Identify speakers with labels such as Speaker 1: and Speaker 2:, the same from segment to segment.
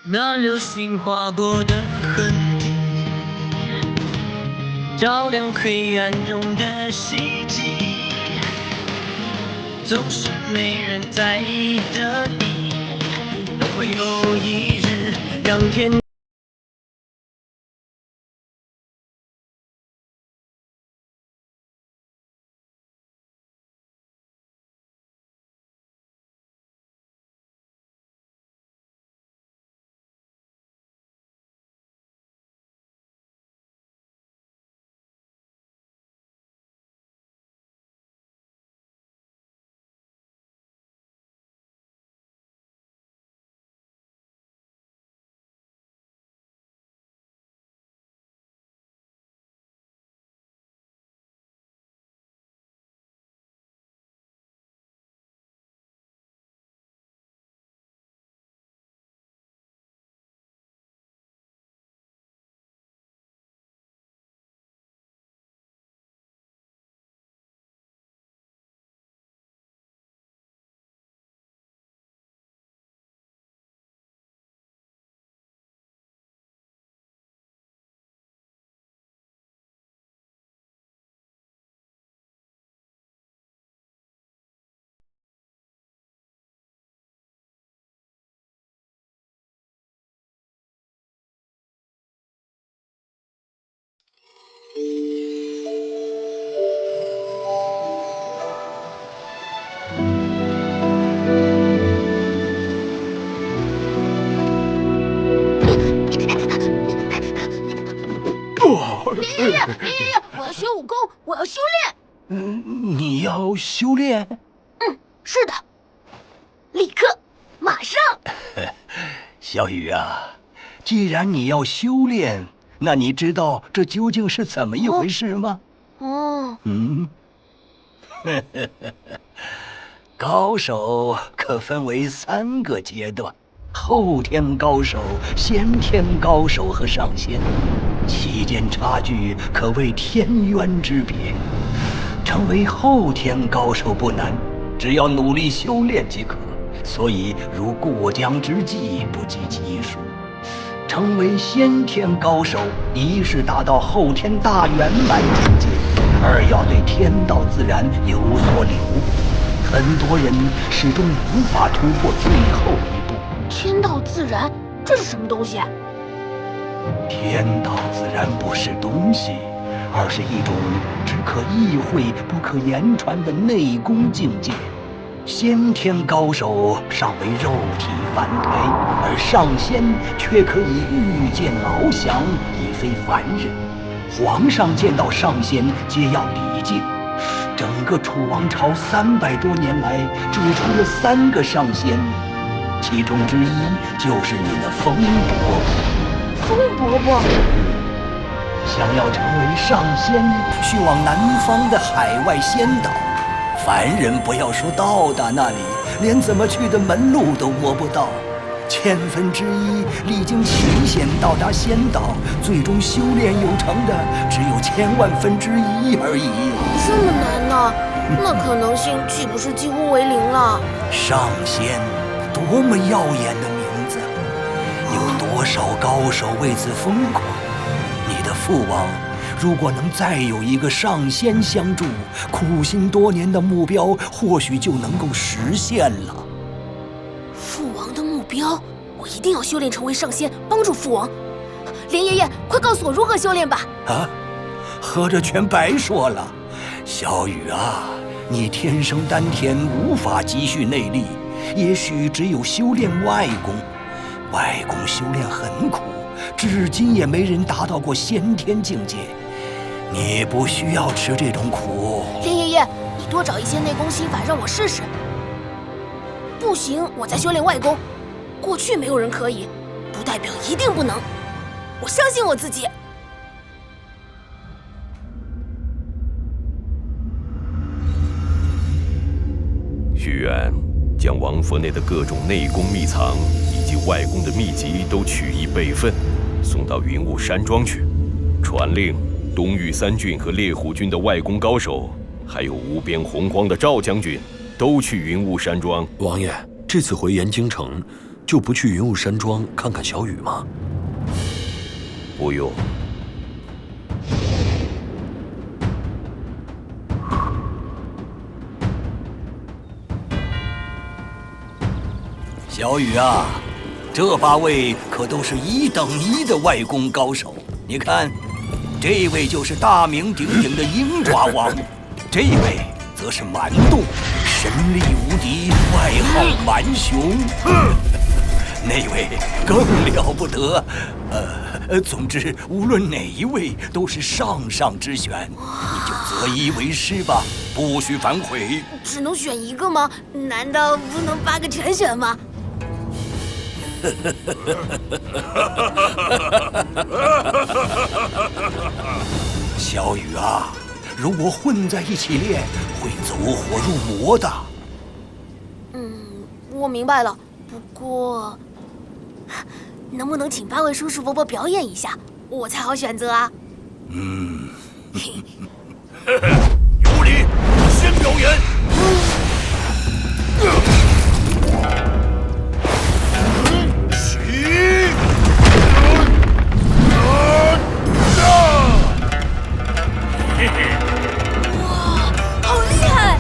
Speaker 1: 那流星划过的痕迹，照亮黑暗中的希冀。总是没人在意的你，都会有一日让天。
Speaker 2: 爷爷，我要学武功，我要修炼。
Speaker 3: 你要修炼？
Speaker 2: 是的，立刻，马上。
Speaker 3: 小雨啊，既然你要修炼，那你知道这究竟是怎么一回事吗？高手可分为3个阶段：后天高手、先天高手和上仙，其间差距可谓天渊之别。成为后天高手不难，只要努力修炼即可。所以如过江之鲫，不计其数。成为先天高手，一是达到后天大圆满境界，二要对天道自然有所领悟。很多人始终无法突破最后一步。
Speaker 2: 天道自然，这是什么东西？
Speaker 3: 天道自然不是东西，而是一种只可意会不可言传的内功境界。先天高手尚为肉体凡胎，而上仙却可以御剑翱翔，已非凡人。皇上见到上仙皆要礼敬。整个楚王朝300多年来，只出了3个上仙，其中之一就是你的风伯伯。
Speaker 2: 风伯伯，
Speaker 3: 想要成为上仙，需往南方的海外仙岛。凡人不要说到达那里，连怎么去的门路都摸不到。1/1000历经奇险到达仙岛，最终修炼有成的只有1/10000000而已。
Speaker 2: 这么难呢？那可能性岂不是几乎为0了？
Speaker 3: 上仙，多么耀眼的名字！有多少高手为此疯狂？你的父王如果能再有一个上仙相助，苦心多年的目标或许就能够实现了。
Speaker 2: 父王的目标，我一定要修炼成为上仙，帮助父王。连爷爷，快告诉我如何修炼吧！
Speaker 3: 啊，合着全白说了。小雨啊，你天生丹田无法积蓄内力，也许只有修炼外功。外功修炼很苦，至今也没人达到过先天境界。你不需要吃这种苦。
Speaker 2: 连爷爷，你多找一些内功心法让我试试。不行，我再修炼外功。过去没有人可以，不代表一定不能。我相信我自己。
Speaker 4: 许愿将王佛内的各种内功秘藏以及外功的秘籍都取一备份，送到云雾山庄去。传令东域3郡和猎虎郡的外功高手，还有无边洪荒的赵将军，都去云雾山庄。
Speaker 5: 王爷，这次回延京城，就不去云雾山庄看看小雨吗？
Speaker 4: 不用。
Speaker 3: 小雨啊，这8位可都是1等1的外功高手。你看，这位就是大名鼎鼎的鹰爪王，这位则是蛮洞，神力无敌，外号蛮熊。那位更了不得，总之无论哪一位都是上上之选，你就择一为师吧，不许反悔。
Speaker 2: 只能选一个吗？难道不能8个全选吗？
Speaker 3: 小雨啊，如果混在一起练，会走火入魔的。
Speaker 2: 我明白了。不过，能不能请8位叔叔伯伯表演一下，我才好选择啊？
Speaker 4: 有理，先表演。
Speaker 2: 好厉害！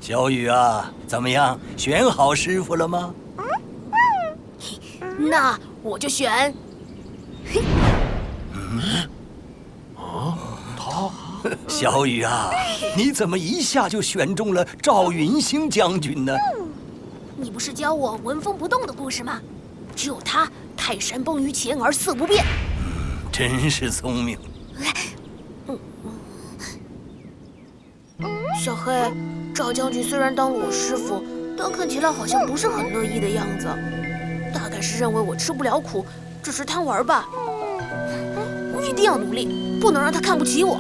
Speaker 3: 小雨啊，怎么样？选好师傅了吗？
Speaker 2: 那我就选。
Speaker 3: 小雨啊，你怎么一下就选中了赵云星将军呢？
Speaker 2: 你不是教我纹风不动的故事吗？只有他泰山崩于前而色不变。
Speaker 3: 真是聪明。
Speaker 2: 小黑，赵将军虽然当了我师傅，但看起来好像不是很乐意的样子，大概是认为我吃不了苦，只是贪玩吧。我一定要努力，不能让他看不起我。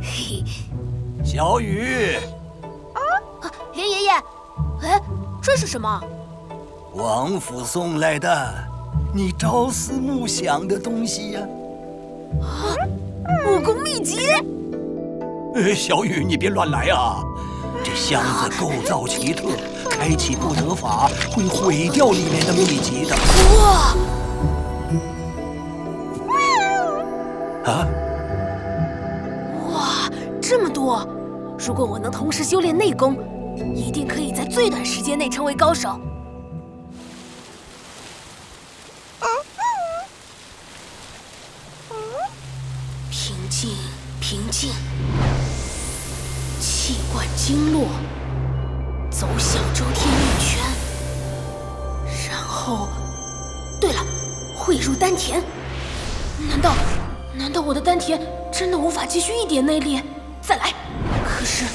Speaker 2: 嘿，
Speaker 3: 小雨，
Speaker 2: 连爷爷，哎，这是什么？
Speaker 3: 王府送来的，你朝思暮想的东西呀。
Speaker 2: 武功秘籍。
Speaker 3: 小雨，你别乱来啊！这箱子构造奇特，开启不得法，会毁掉里面的秘籍的。
Speaker 2: 哇！
Speaker 3: 啊！
Speaker 2: 哇，这么多！如果我能同时修炼内功，一定可以在最短时间内成为高手。平静，平静，气贯经络，走小周天一圈，然后，对了，汇入丹田。难道我的丹田真的无法积蓄一点内力？再来。可是，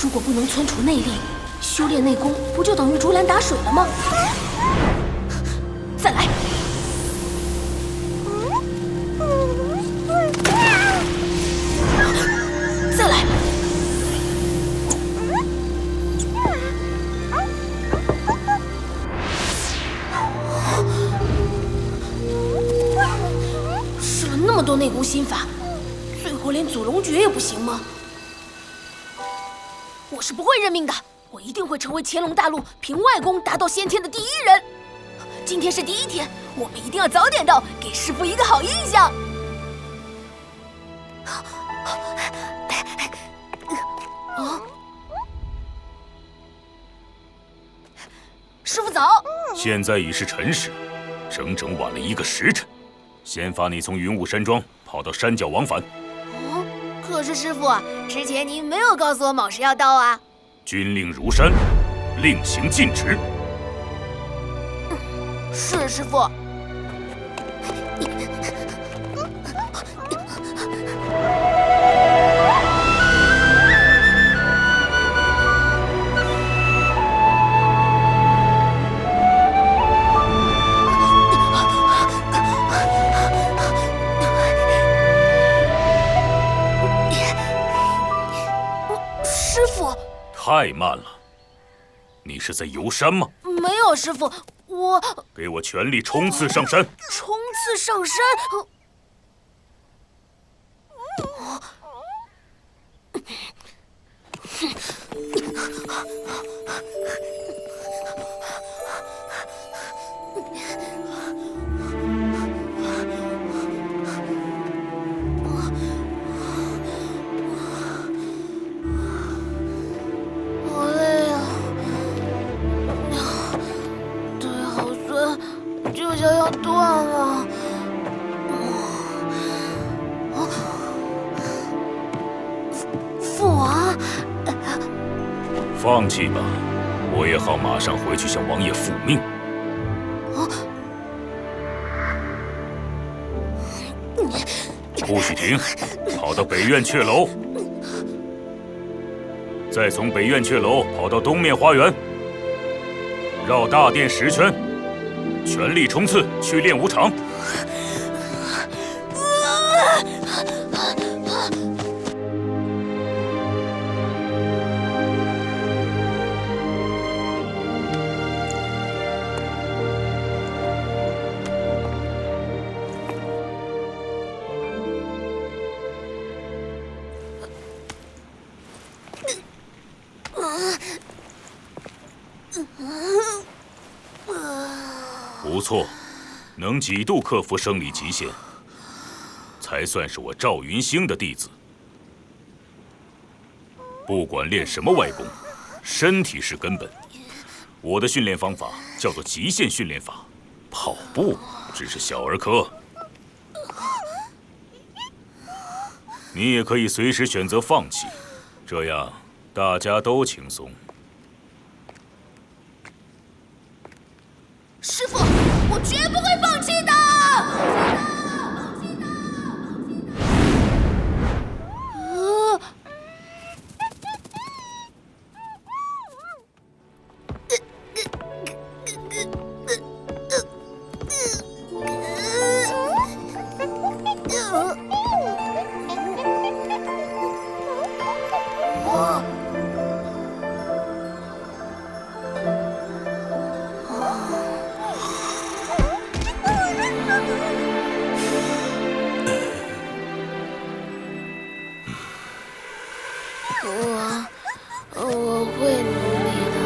Speaker 2: 如果不能存储内力，修炼内功不就等于竹篮打水了吗？再来。再来。试了那么多内功心法，最后连祖龙诀也不行吗？我是不会认命的，我一定会成为乾隆大陆凭外功达到先天的第一人。今天是第1天，我们一定要早点到，给师傅一个好印象。师傅早。
Speaker 6: 现在已是辰时，整整晚了1个时辰。先发你从云雾山庄跑到山脚往返，
Speaker 2: 可是师傅，之前您没有告诉我卯时要到啊。
Speaker 6: 军令如山，令行禁止。
Speaker 2: 是师傅。师傅，
Speaker 6: 太慢了，你是在游山吗？
Speaker 2: 没有师傅，我
Speaker 6: 给我全力冲刺上山！
Speaker 2: 冲刺上山。好累啊！腿好酸，就像要断了。父王，
Speaker 6: 放弃吧，我也好马上回去向王爷复命。不许停，跑到北苑阙楼，再从北苑阙楼跑到东面花园，绕大殿10圈，全力冲刺去练武场。不错，能几度克服生理极限，才算是我赵云星的弟子。不管练什么外功，身体是根本。我的训练方法叫做极限训练法，跑步只是小儿科。你也可以随时选择放弃，这样大家都轻松。
Speaker 2: 师傅，我绝不会放弃的。我会努力的，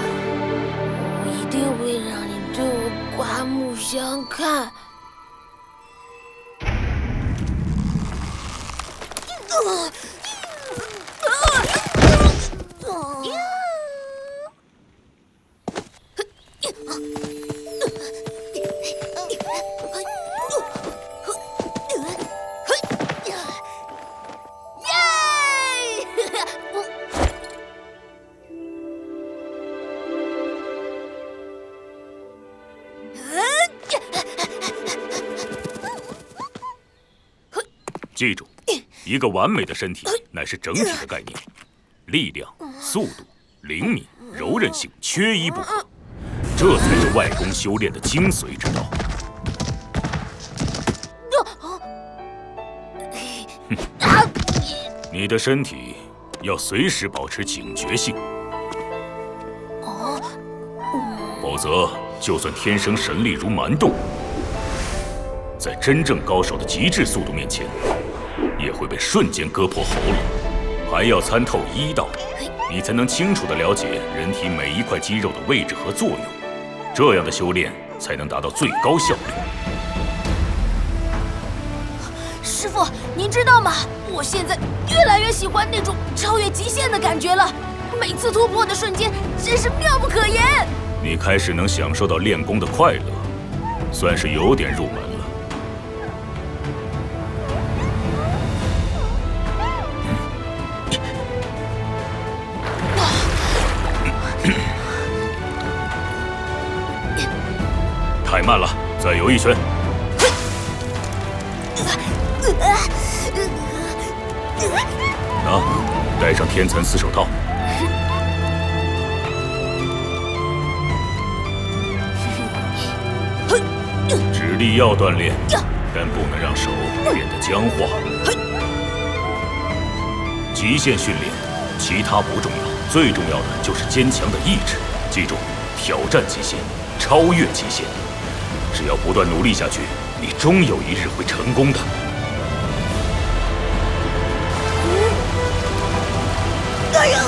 Speaker 2: 我一定会让你对我刮目相看。
Speaker 6: 记住，一个完美的身体乃是整体的概念，力量、速度、灵敏、柔韧性缺一不可，这才是外功修炼的精髓之道。你的身体要随时保持警觉性，否则就算天生神力如蛮动，在真正高手的极致速度面前，也会被瞬间割破喉咙。还要参透医道，你才能清楚地了解人体每一块肌肉的位置和作用，这样的修炼才能达到最高效率。
Speaker 2: 师傅，您知道吗？我现在越来越喜欢那种超越极限的感觉了，每次突破的瞬间真是妙不可言。
Speaker 6: 你开始能享受到练功的快乐，算是有点入门了。太慢了，再游一圈。那，戴上天蚕丝手套。直立要锻炼，但不能让手变得僵化。极限训练，其他不重要，最重要的就是坚强的意志。记住，挑战极限，超越极限。只要不断努力下去，你终有一日会成功的。
Speaker 2: 哎呀！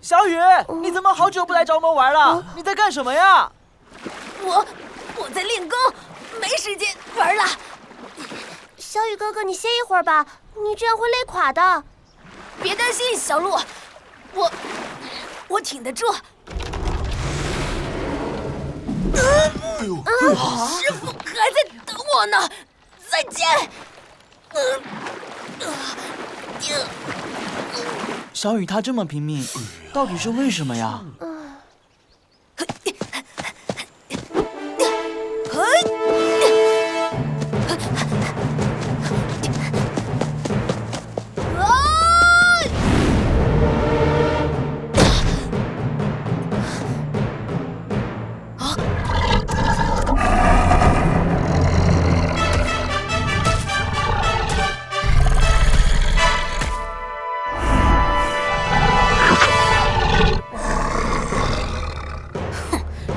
Speaker 7: 小雨，你怎么好久不来找我们玩了？你在干什么呀？
Speaker 2: 我在练功，没时间玩了。
Speaker 8: 小雨哥哥，你歇一会儿吧，你这样会累垮的。
Speaker 2: 别担心，小鹿，我挺得住。师傅还在等我呢，再见。
Speaker 7: 小雨他这么拼命，到底是为什么呀？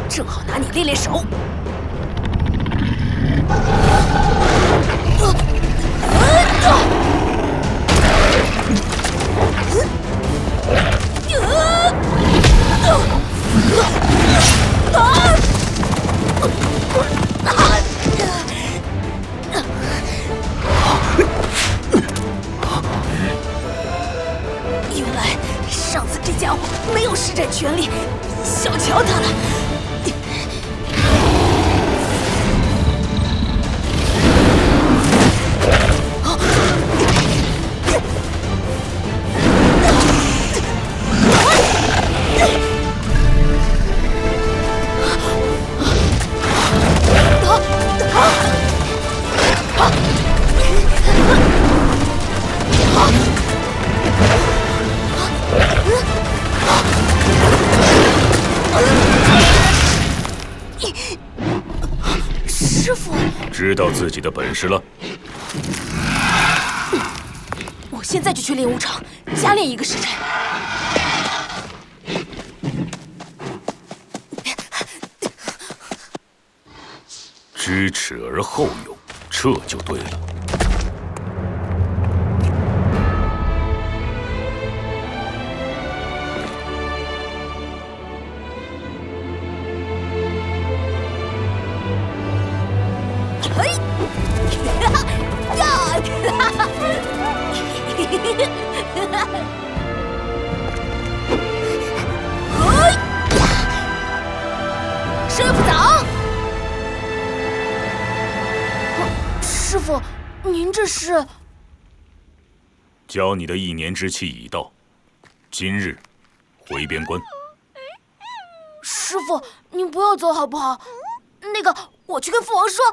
Speaker 2: 正好拿你练练手。原来上次这家伙没有施展全力，小瞧他了。师傅，
Speaker 6: 知道自己的本事了。
Speaker 2: 我现在就去练武场，加练1个时辰。
Speaker 6: 知耻而后勇，这就对了。
Speaker 2: 嘿，呀！师傅早。师傅，您这是？
Speaker 6: 教你的1年之期已到，今日回边关。
Speaker 2: 师傅，您不要走好不好？那个，我去跟父王说。